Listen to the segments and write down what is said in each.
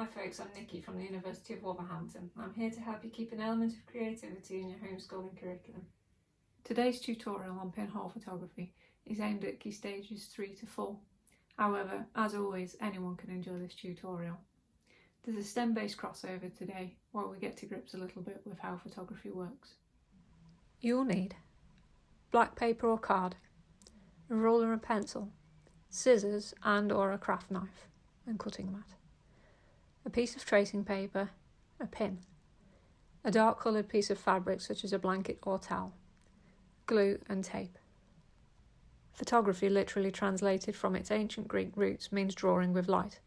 Hi folks, I'm Niki from the University of Wolverhampton. I'm here to help you keep an element of creativity in your homeschooling curriculum. Today's tutorial on pinhole photography is aimed at key stages 3 to 4. However, as always, anyone can enjoy this tutorial. There's a STEM-based crossover today where we get to grips a little bit with how photography works. You'll need black paper or card, a ruler and pencil, scissors and/or a craft knife, and cutting mat. A piece of tracing paper, a pin, a dark coloured piece of fabric such as a blanket or towel, glue and tape. Photography, literally translated from its ancient Greek roots, means drawing with light,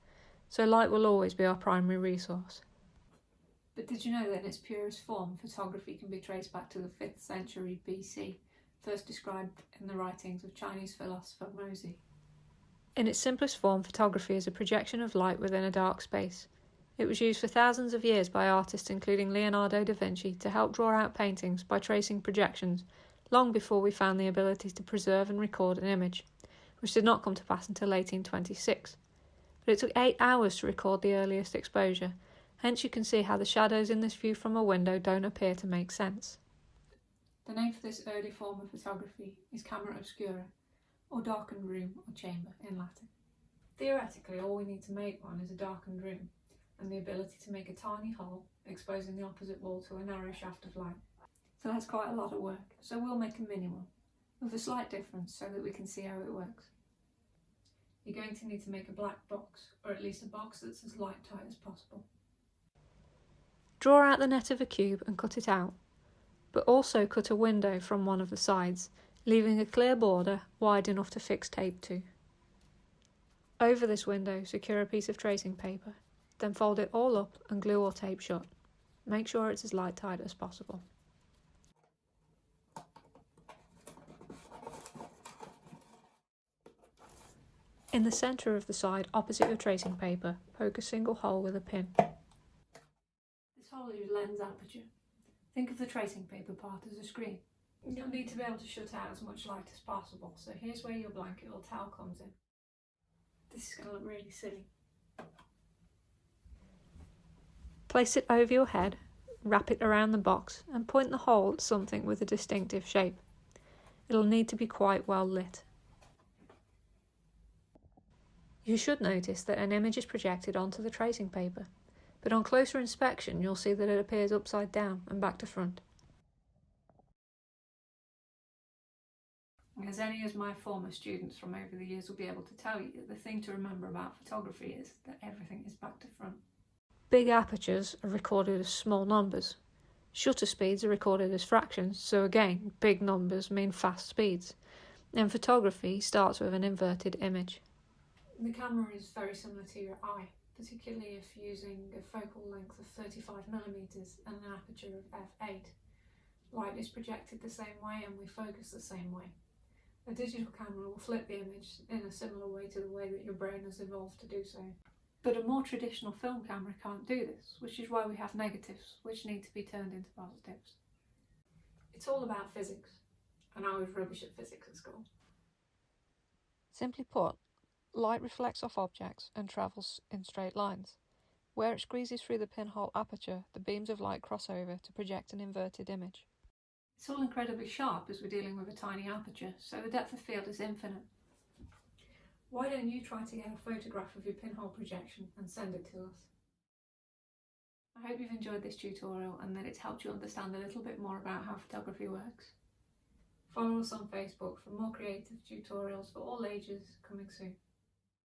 so light will always be our primary resource. But did you know that in its purest form, photography can be traced back to the 5th century BC, first described in the writings of Chinese philosopher Mozi? In its simplest form, photography is a projection of light within a dark space. It was used for thousands of years by artists including Leonardo da Vinci to help draw out paintings by tracing projections, long before we found the ability to preserve and record an image, which did not come to pass until 1826. But it took 8 hours to record the earliest exposure, hence you can see how the shadows in this view from a window don't appear to make sense. The name for this early form of photography is camera obscura, or darkened room or chamber in Latin. Theoretically, all we need to make one is a darkened room, and the ability to make a tiny hole, exposing the opposite wall to a narrow shaft of light. So that's quite a lot of work, so we'll make a mini one, with a slight difference so that we can see how it works. You're going to need to make a black box, or at least a box that's as light tight as possible. Draw out the net of a cube and cut it out, but also cut a window from one of the sides, leaving a clear border wide enough to fix tape to. Over this window, secure a piece of tracing paper, then fold it all up and glue or tape shut. Make sure it's as light tight as possible. In the centre of the side opposite your tracing paper, poke a single hole with a pin. This hole is your lens aperture. Think of the tracing paper part as a screen. You'll need to be able to shut out as much light as possible, so here's where your blanket or towel comes in. This is going to look really silly. Place it over your head, wrap it around the box and point the hole at something with a distinctive shape. It'll need to be quite well lit. You should notice that an image is projected onto the tracing paper, but on closer inspection you'll see that it appears upside down and back to front. As any of my former students from over the years will be able to tell you, the thing to remember about photography is that everything is back to front. Big apertures are recorded as small numbers. Shutter speeds are recorded as fractions, so again, big numbers mean fast speeds. And photography starts with an inverted image. The camera is very similar to your eye, particularly if using a focal length of 35mm and an aperture of f8. Light is projected the same way and we focus the same way. A digital camera will flip the image in a similar way to the way that your brain has evolved to do so. But a more traditional film camera can't do this, which is why we have negatives, which need to be turned into positives. It's all about physics, and I was rubbish at physics at school. Simply put, light reflects off objects and travels in straight lines. Where it squeezes through the pinhole aperture, the beams of light cross over to project an inverted image. It's all incredibly sharp as we're dealing with a tiny aperture, so the depth of field is infinite. Why don't you try to get a photograph of your pinhole projection and send it to us? I hope you've enjoyed this tutorial and that it's helped you understand a little bit more about how photography works. Follow us on Facebook for more creative tutorials for all ages coming soon.